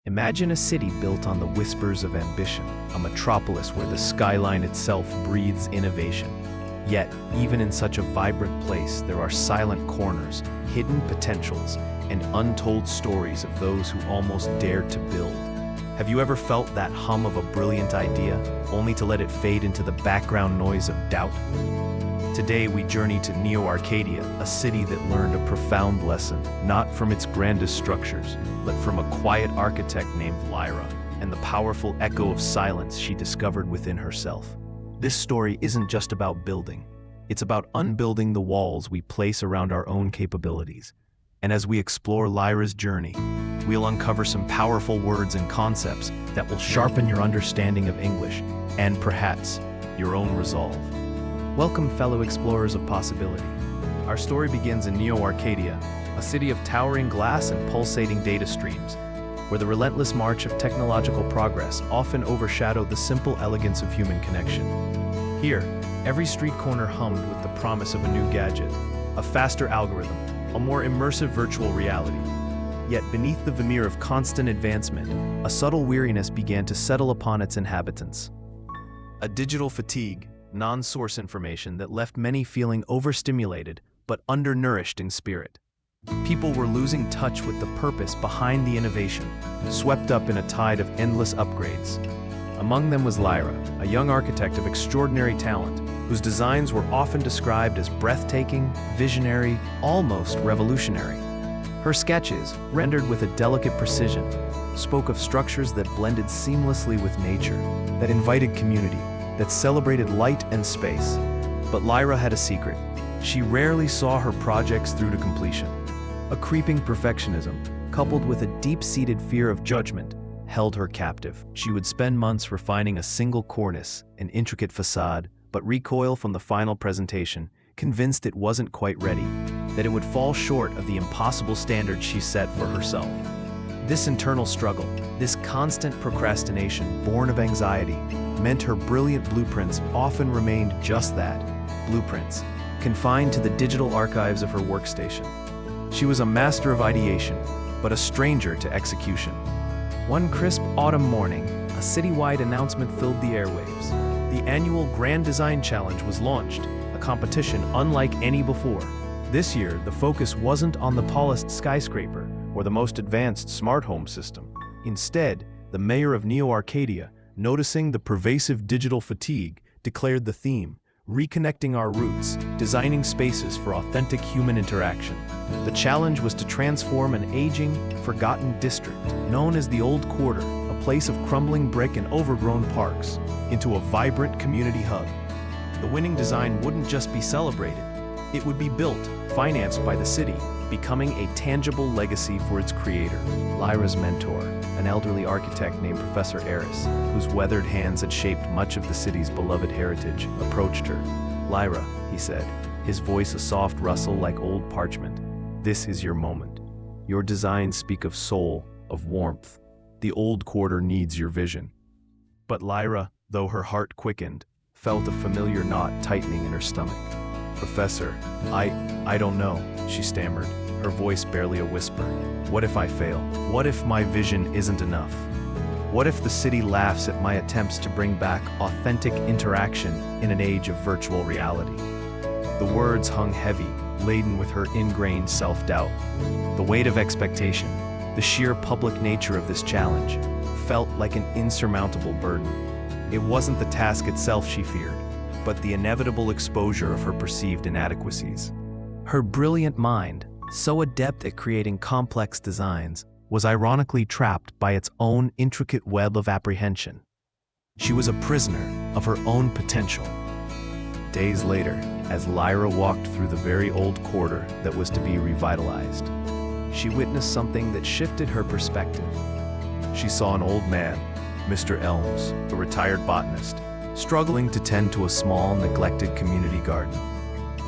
Imagine a city built on the whispers of ambition, a metropolis where the skyline itself breathes innovation. Yet, even in such a vibrant place, there are silent corners, hidden potentials, and untold stories of those who almost dared to build. Have you ever felt that hum of a brilliant idea, only to let it fade into the background noise of doubt? Today we journey to Neo-Arcadia, a city that learned a profound lesson, not from its grandest structures, but from a quiet architect named Lyra, and the powerful echo of silence she discovered within herself. This story isn't just about building. It's about unbuilding the walls we place around our own capabilities. And as we explore Lyra's journey, we'll uncover some powerful words and concepts that will sharpen your understanding of English and perhaps your own resolve. Welcome, fellow explorers of possibility. Our story begins in Neo-Arcadia, a city of towering glass and pulsating data streams, where the relentless march of technological progress often overshadowed the simple elegance of human connection. Here, every street corner hummed with the promise of a new gadget, a faster algorithm, a more immersive virtual reality. Yet beneath the veneer of constant advancement, a subtle weariness began to settle upon its inhabitants. A digital fatigue, non-source information that left many feeling overstimulated but undernourished in spirit. People were losing touch with the purpose behind the innovation, swept up in a tide of endless upgrades. Among them was Lyra, a young architect of extraordinary talent, whose designs were often described as breathtaking, visionary, almost revolutionary. Her sketches, rendered with a delicate precision, spoke of structures that blended seamlessly with nature, that invited community, that celebrated light and space. But Lyra had a secret. She rarely saw her projects through to completion. A creeping perfectionism, coupled with a deep-seated fear of judgment, held her captive. She would spend months refining a single cornice, an intricate facade, but recoil from the final presentation, convinced it wasn't quite ready, that it would fall short of the impossible standards she set for herself. This internal struggle, this constant procrastination born of anxiety, meant her brilliant blueprints often remained just that, blueprints, confined to the digital archives of her workstation. She was a master of ideation, but a stranger to execution. One crisp autumn morning, a citywide announcement filled the airwaves. The annual Grand Design Challenge was launched, a competition unlike any before. This year, the focus wasn't on the tallest skyscraper or the most advanced smart home system. Instead, the mayor of Neo-Arcadia, noticing the pervasive digital fatigue, declared the theme, reconnecting our roots, designing spaces for authentic human interaction. The challenge was to transform an aging, forgotten district, known as the Old Quarter, a place of crumbling brick and overgrown parks, into a vibrant community hub. The winning design wouldn't just be celebrated, it would be built, financed by the city, becoming a tangible legacy for its creator. Lyra's mentor, an elderly architect named Professor Eris, whose weathered hands had shaped much of the city's beloved heritage, approached her. "Lyra," he said, his voice a soft rustle like old parchment, "this is your moment. Your designs speak of soul, of warmth. The Old Quarter needs your vision." But Lyra, though her heart quickened, felt a familiar knot tightening in her stomach. "Professor, I don't know," she stammered, her voice barely a whisper. "What if I fail? What if my vision isn't enough? What if the city laughs at my attempts to bring back authentic interaction in an age of virtual reality?" The words hung heavy, laden with her ingrained self-doubt. The weight of expectation, the sheer public nature of this challenge, felt like an insurmountable burden. It wasn't the task itself she feared, but the inevitable exposure of her perceived inadequacies. Her brilliant mind, so adept at creating complex designs, was ironically trapped by its own intricate web of apprehension. She was a prisoner of her own potential. Days later, as Lyra walked through the very Old Quarter that was to be revitalized, she witnessed something that shifted her perspective. She saw an old man, Mr. Elms, a retired botanist, struggling to tend to a small, neglected community garden.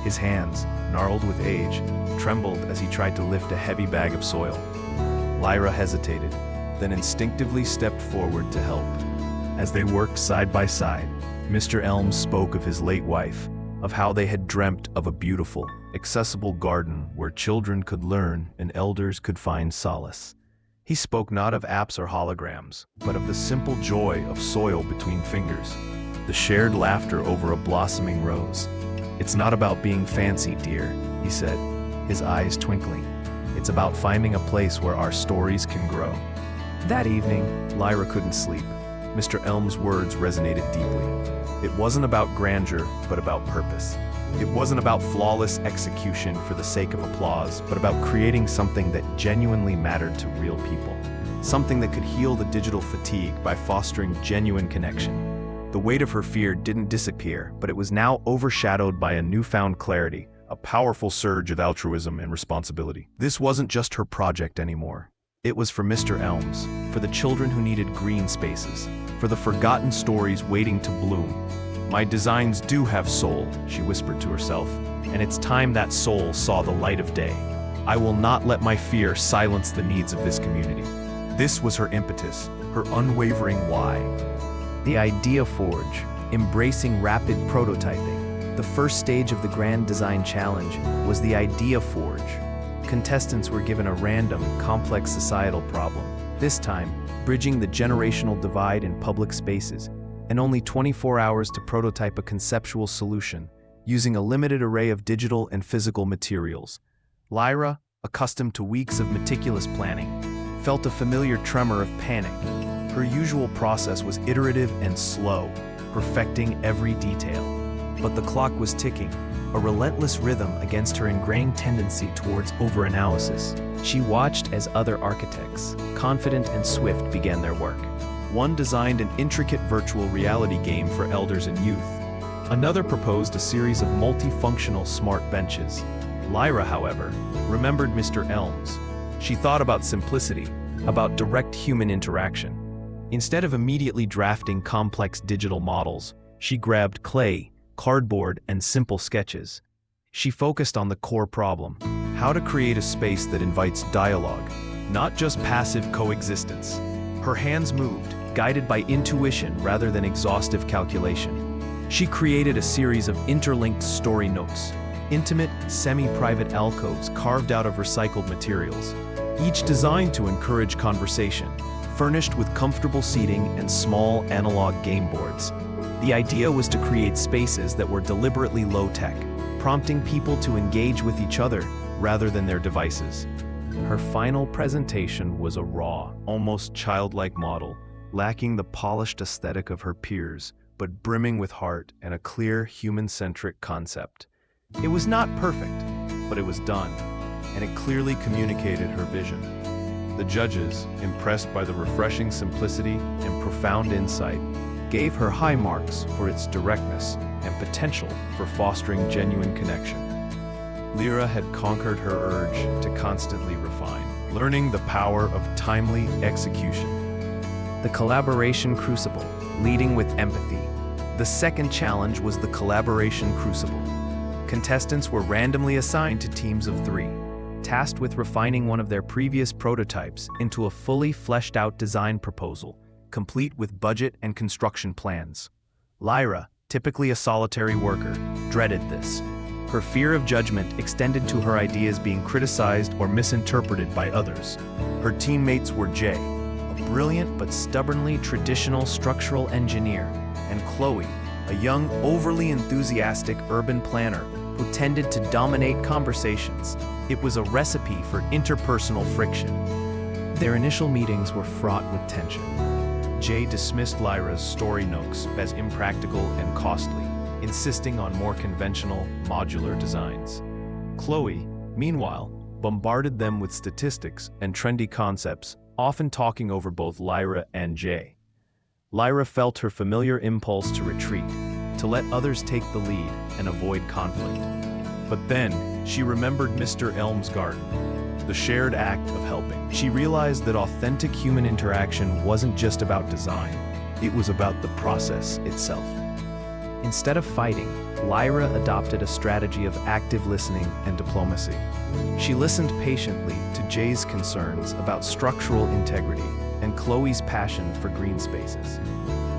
His hands, gnarled with age, trembled as he tried to lift a heavy bag of soil. Lyra hesitated, then instinctively stepped forward to help. As they worked side by side, Mr. Elms spoke of his late wife, of how they had dreamt of a beautiful, accessible garden where children could learn and elders could find solace. He spoke not of apps or holograms, but of the simple joy of soil between fingers, the shared laughter over a blossoming rose. "It's not about being fancy, dear," he said, his eyes twinkling. "It's about finding a place where our stories can grow." That evening, Lyra couldn't sleep. Mr. Elm's words resonated deeply. It wasn't about grandeur, but about purpose. It wasn't about flawless execution for the sake of applause, but about creating something that genuinely mattered to real people. Something that could heal the digital fatigue by fostering genuine connection. The weight of her fear didn't disappear, but it was now overshadowed by a newfound clarity, a powerful surge of altruism and responsibility. This wasn't just her project anymore. It was for Mr. Elms, for the children who needed green spaces, for the forgotten stories waiting to bloom. "My designs do have soul," she whispered to herself, "and it's time that soul saw the light of day. I will not let my fear silence the needs of this community." This was her impetus, her unwavering why. The Idea Forge, embracing rapid prototyping. The first stage of the Grand Design Challenge was the Idea Forge. Contestants were given a random, complex societal problem, this time bridging the generational divide in public spaces, and only 24 hours to prototype a conceptual solution, using a limited array of digital and physical materials. Lyra, accustomed to weeks of meticulous planning, felt a familiar tremor of panic. Her usual process was iterative and slow, perfecting every detail. But the clock was ticking, a relentless rhythm against her ingrained tendency towards overanalysis. She watched as other architects, confident and swift, began their work. One designed an intricate virtual reality game for elders and youth. Another proposed a series of multifunctional smart benches. Lyra, however, remembered Mr. Elms. She thought about simplicity, about direct human interaction. Instead of immediately drafting complex digital models, she grabbed clay, cardboard, and simple sketches. She focused on the core problem: how to create a space that invites dialogue, not just passive coexistence. Her hands moved, guided by intuition rather than exhaustive calculation. She created a series of interlinked story nooks, intimate, semi-private alcoves carved out of recycled materials, each designed to encourage conversation, furnished with comfortable seating and small analog game boards. The idea was to create spaces that were deliberately low-tech, prompting people to engage with each other rather than their devices. Her final presentation was a raw, almost childlike model, lacking the polished aesthetic of her peers, but brimming with heart and a clear, human-centric concept. It was not perfect, but it was done, and it clearly communicated her vision. The judges, impressed by the refreshing simplicity and profound insight, gave her high marks for its directness and potential for fostering genuine connection. Lyra had conquered her urge to constantly refine, learning the power of timely execution. The Collaboration Crucible, leading with empathy. The second challenge was the Collaboration Crucible. Contestants were randomly assigned to teams of 3, tasked with refining one of their previous prototypes into a fully fleshed-out design proposal, complete with budget and construction plans. Lyra, typically a solitary worker, dreaded this. Her fear of judgment extended to her ideas being criticized or misinterpreted by others. Her teammates were Jay, a brilliant but stubbornly traditional structural engineer, and Chloe, a young, overly enthusiastic urban planner who tended to dominate conversations. It was a recipe for interpersonal friction. Their initial meetings were fraught with tension. Jay dismissed Lyra's story nooks as impractical and costly, insisting on more conventional, modular designs. Chloe, meanwhile, bombarded them with statistics and trendy concepts, often talking over both Lyra and Jay. Lyra felt her familiar impulse to retreat, to let others take the lead and avoid conflict. But then, she remembered Mr. Elm's garden, the shared act of helping. She realized that authentic human interaction wasn't just about design, it was about the process itself. Instead of fighting, Lyra adopted a strategy of active listening and diplomacy. She listened patiently to Jay's concerns about structural integrity and Chloe's passion for green spaces.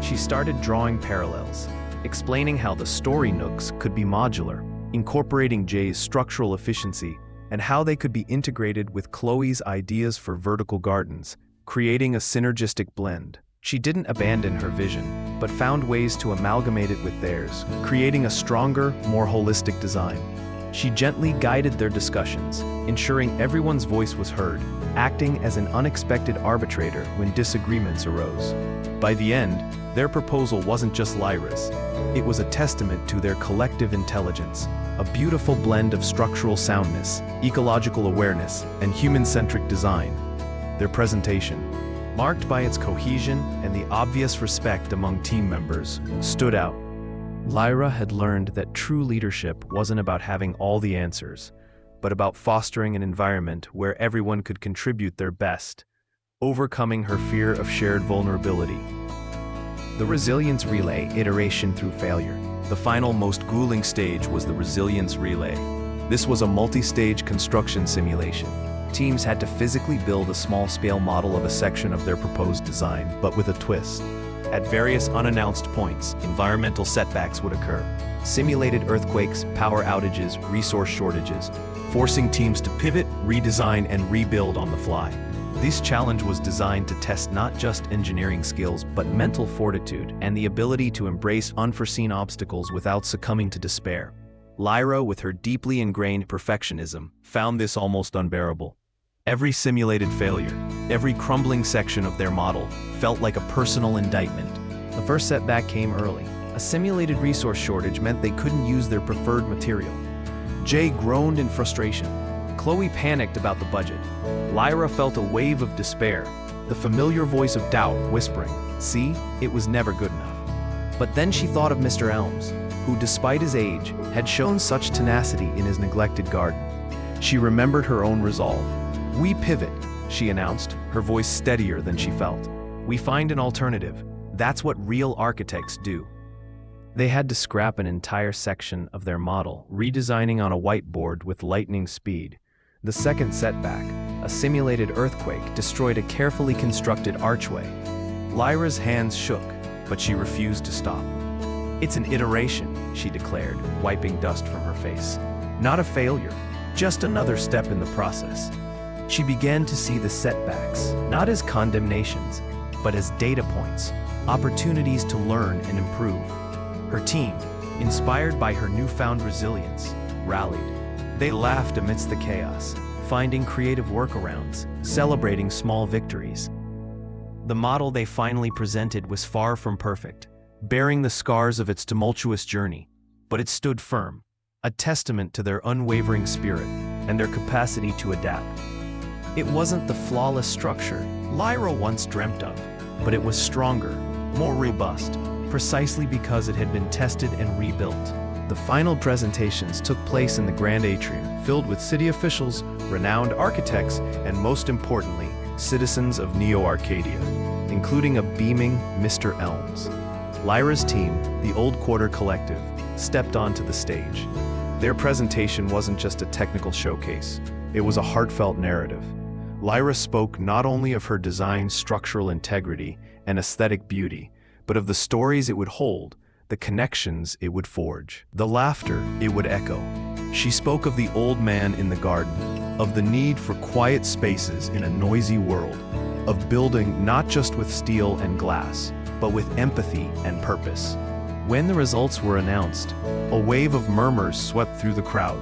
She started drawing parallels, explaining how the story nooks could be modular, incorporating Jay's structural efficiency and how they could be integrated with Chloe's ideas for vertical gardens, creating a synergistic blend. She didn't abandon her vision, but found ways to amalgamate it with theirs, creating a stronger, more holistic design. She gently guided their discussions, ensuring everyone's voice was heard, acting as an unexpected arbitrator when disagreements arose. By the end, their proposal wasn't just Lyra's. It was a testament to their collective intelligence, a beautiful blend of structural soundness, ecological awareness, and human-centric design. Their presentation, marked by its cohesion and the obvious respect among team members, stood out. Lyra had learned that true leadership wasn't about having all the answers, but about fostering an environment where everyone could contribute their best, overcoming her fear of shared vulnerability. The resilience relay iteration through failure. The final, most grueling stage was the resilience relay. This was a multi-stage construction simulation. Teams had to physically build a small-scale model of a section of their proposed design, but with a twist. At various unannounced points, environmental setbacks would occur. Simulated earthquakes, power outages, resource shortages, forcing teams to pivot, redesign, and rebuild on the fly. This challenge was designed to test not just engineering skills, but mental fortitude and the ability to embrace unforeseen obstacles without succumbing to despair. Lyra, with her deeply ingrained perfectionism, found this almost unbearable. Every simulated failure, every crumbling section of their model, felt like a personal indictment. The first setback came early. A simulated resource shortage meant they couldn't use their preferred material. Jay groaned in frustration. Chloe panicked about the budget. Lyra felt a wave of despair, the familiar voice of doubt whispering, "See, it was never good enough." But then she thought of Mr. Elms, who, despite his age, had shown such tenacity in his neglected garden. She remembered her own resolve. "We pivot," she announced, her voice steadier than she felt. "We find an alternative. That's what real architects do." They had to scrap an entire section of their model, redesigning on a whiteboard with lightning speed. The second setback, a simulated earthquake, destroyed a carefully constructed archway. Lyra's hands shook, but she refused to stop. "It's an iteration," she declared, wiping dust from her face. "Not a failure, just another step in the process." She began to see the setbacks, not as condemnations, but as data points, opportunities to learn and improve. Her team, inspired by her newfound resilience, rallied. They laughed amidst the chaos, finding creative workarounds, celebrating small victories. The model they finally presented was far from perfect, bearing the scars of its tumultuous journey, but it stood firm, a testament to their unwavering spirit and their capacity to adapt. It wasn't the flawless structure Lyra once dreamt of, but it was stronger, more robust, precisely because it had been tested and rebuilt. The final presentations took place in the grand atrium, filled with city officials, renowned architects, and most importantly, citizens of Neo-Arcadia, including a beaming Mr. Elms. Lyra's team, the Old Quarter Collective, stepped onto the stage. Their presentation wasn't just a technical showcase, it was a heartfelt narrative. Lyra spoke not only of her design's structural integrity and aesthetic beauty, but of the stories it would hold, the connections it would forge, the laughter it would echo. She spoke of the old man in the garden, of the need for quiet spaces in a noisy world, of building not just with steel and glass, but with empathy and purpose. When the results were announced, a wave of murmurs swept through the crowd.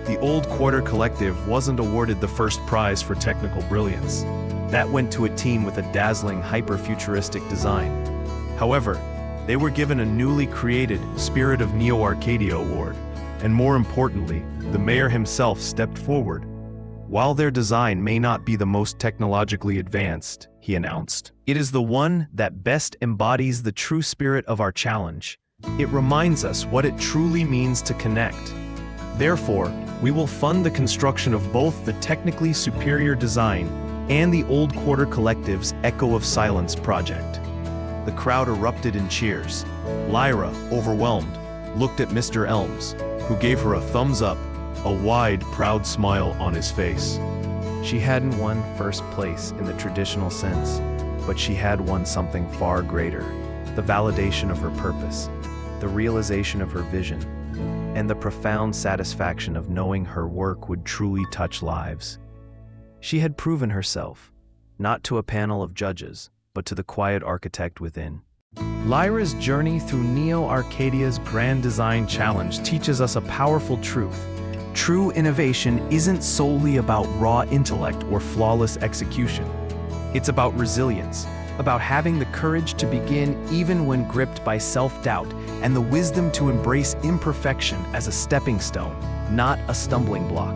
The Old Quarter Collective wasn't awarded the first prize for technical brilliance. That went to a team with a dazzling, hyper-futuristic design. However, they were given a newly created Spirit of Neo-Arcadia award, and more importantly, the mayor himself stepped forward. "While their design may not be the most technologically advanced," he announced, "it is the one that best embodies the true spirit of our challenge. It reminds us what it truly means to connect. Therefore, we will fund the construction of both the technically superior design and the Old Quarter Collective's Echo of Silence project." The crowd erupted in cheers. Lyra, overwhelmed, looked at Mr. Elms, who gave her a thumbs up, a wide, proud smile on his face. She hadn't won first place in the traditional sense, but she had won something far greater, the validation of her purpose, the realization of her vision. and the profound satisfaction of knowing her work would truly touch lives. She had proven herself, not to a panel of judges, but to the quiet architect within. Lyra's journey through Neo-Arcadia's Grand Design Challenge teaches us a powerful truth. True innovation isn't solely about raw intellect or flawless execution. It's about resilience, about having the courage to begin even when gripped by self-doubt, and the wisdom to embrace imperfection as a stepping stone, not a stumbling block.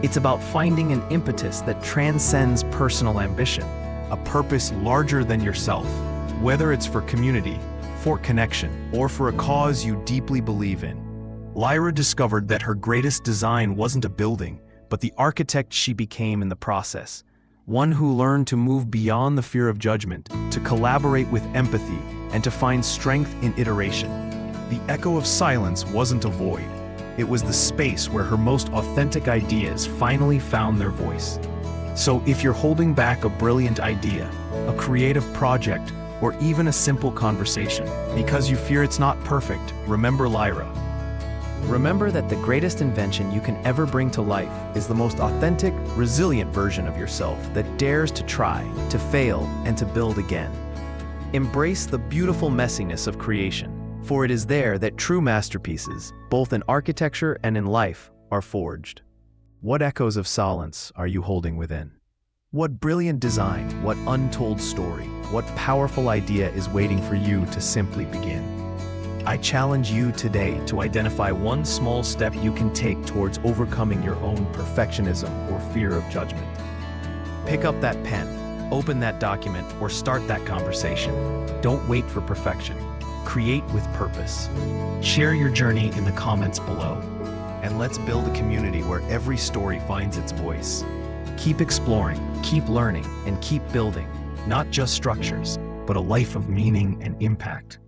It's about finding an impetus that transcends personal ambition, a purpose larger than yourself, whether it's for community, for connection, or for a cause you deeply believe in. Lyra discovered that her greatest design wasn't a building, but the architect she became in the process. One who learned to move beyond the fear of judgment, to collaborate with empathy, and to find strength in iteration. The echo of silence wasn't a void. It was the space where her most authentic ideas finally found their voice. So if you're holding back a brilliant idea, a creative project, or even a simple conversation, because you fear it's not perfect, remember Lyra. Remember that the greatest invention you can ever bring to life is the most authentic, resilient version of yourself that dares to try, to fail, and to build again. Embrace the beautiful messiness of creation, for it is there that true masterpieces, both in architecture and in life, are forged. What echoes of silence are you holding within? What brilliant design, what untold story, what powerful idea is waiting for you to simply begin? I challenge you today to identify one small step you can take towards overcoming your own perfectionism or fear of judgment. Pick up that pen, open that document, or start that conversation. Don't wait for perfection. Create with purpose. Share your journey in the comments below. And let's build a community where every story finds its voice. Keep exploring, keep learning, and keep building, not just structures, but a life of meaning and impact.